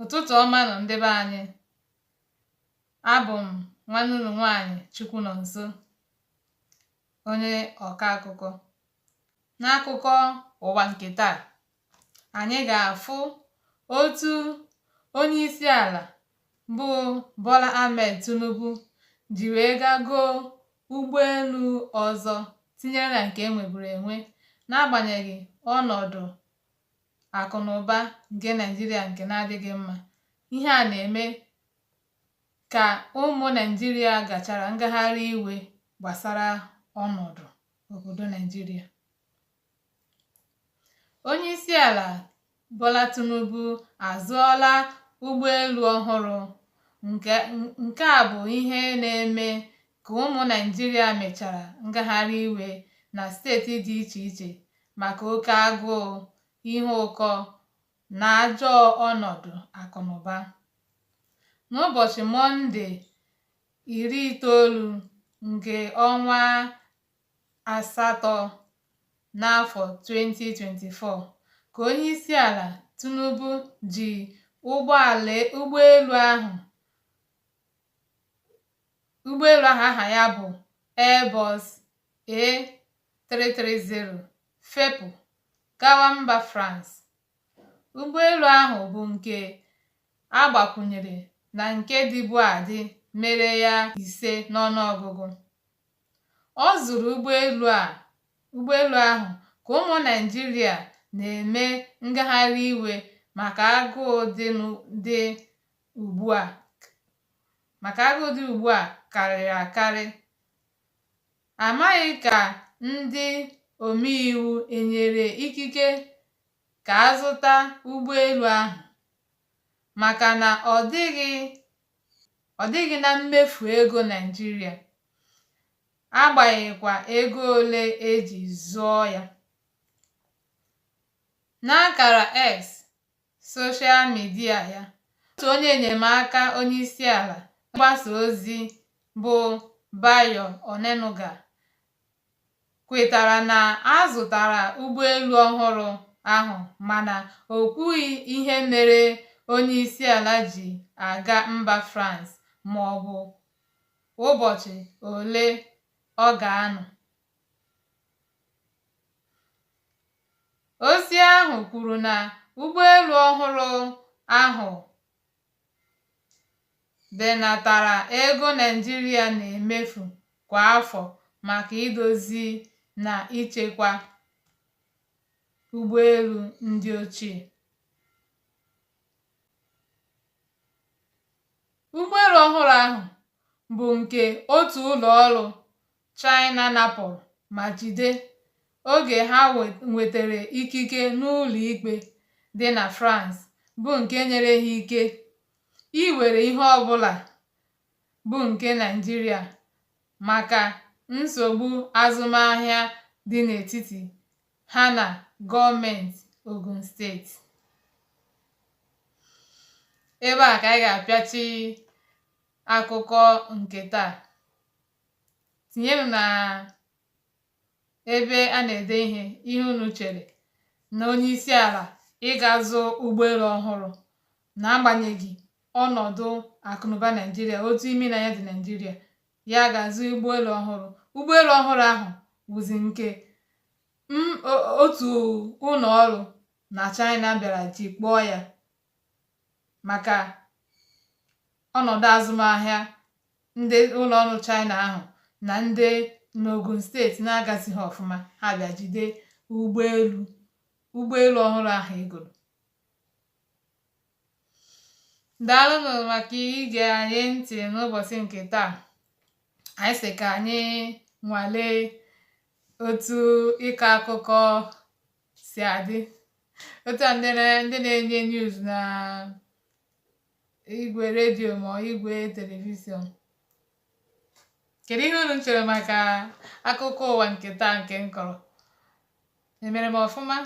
Ụtụtụ ọma nọ ndị be anyị. Abụ m nwanne unu nwaanyị Chukwunonso, onye ọkọ akụkọ. N'akụkọ ụwa nke taa, anyị ga-afụ otu onye isi ala bụ Bola Ahmed Tinubu ji wee gaa goo ụgbọelu ọzọ tinyere na nke enweburu enwe, n'agbanyeghị ọnọdụ akụ na ụba nke Naịjirịa nke na-adịghị mma. Ihe a na-eme ka ụmụ Naịjirịa gachara ngagharị iwe gbasara ọnọdụ obodo Naịjirịa. Onye isi ala Bola Tinubu azụọla ụgbọelu ọhụrụ. Nke a bụ ihe na-eme ka ụmụ Naịjirịa mechara ngagharị iwe na steeti dị iche iche maka oke agụụ, ihe ụkọ na ajọ ọnọdụ akụ na ụba. N'ụbọchị Mọnde 19 nke ọnwa asatọ n'afọ 2024 ka onye isi ala Tinubu ji ụgbọelu ahụ aha ya bụ Airbus A330 fepụ gawa mba France. Ụgbọelu ahụ bụ nke agbakwunyere na nke dịbu adị mere ya 5 n'ọnụọgụgụ. Ọ zụrụ ụgbọelu ahụ ka ụmụ Naịjirịa na-eme ngagharị iwe maka agụụ dị ugbu a karịrị akarị. Amaghị ka ndị omeiwu enyere ikike ka azụta ụgbọelu ahụ, maka na ọ dịghị na mmefu ego Naịjirịa, agbanyeghịkwa ego ole eji zụọ ya. N'akara X soshal midia ya, otu onye enyemaka onye isi ala mgbasa ozi bụ Bayo Onanuga kwetara na a zụtara ụgbọelu ọhụrụ ahụ, mana o kwughị ihe mere onye isi ala ji aga mba France ma ọ bụ ụbọchị ole ọ ga-anọ. Ozi ahụ kwuru na ụgbọelu ọhụrụ ahụ benatara ego Naịjirịa na-emefu kwa afọ maka idozi na ichekwa ụgbọelu ndị ochie. Ụgbọelu ọhụrụ ahụ bụ nke otu ụlọ ọrụ China napụrụ ma jide oge ha nwetara ikike n'ụlọ ikpe dị na France, bụ nke nyere ha ike iwere ihe ọbụla bụ nke Naịjirịa maka nsogbu azụmahịa dị n'etiti ha na gọọmenti Ogun steeti. Ebe a ka anyị ga-apịachi akụkọ nke taa. Tinyenụ na ebe a na-ede ihe unu chere na onye isi ala ịga zụ ụgbọelu ọhụrụ, na-agbanyeghị ọnọdụ akụnụba Naịjirịa, otu ime na ya dị Naịjirịa, ya ga-azụ ụgbọelu ọhụrụ. Ụgbọelu ọhụrụ ahụ bụzi nke otu ụlọ ọrụ na China bịara ji kpọọ ya maka ọnọdụ azụmahịa ndị ụlọ ọrụ China ahụ na ndị n'Ogun steeti na-agazighị ọfụma. Ha bịa jide ụgbọelu ọhụrụ ahụ egoro. Daalụnụ maka ige anyị ntị n'ụbọchị nke taa. Anyị sị ka anyị nwalee otu ịkọ akụkọ si adị, otu a ndị na-enye news na igwe redio ma igwe telivishọn. Kedu ihe unu chere maka akụkọ ụwa nke taa nke m kọrọ? Emere m ọfụma?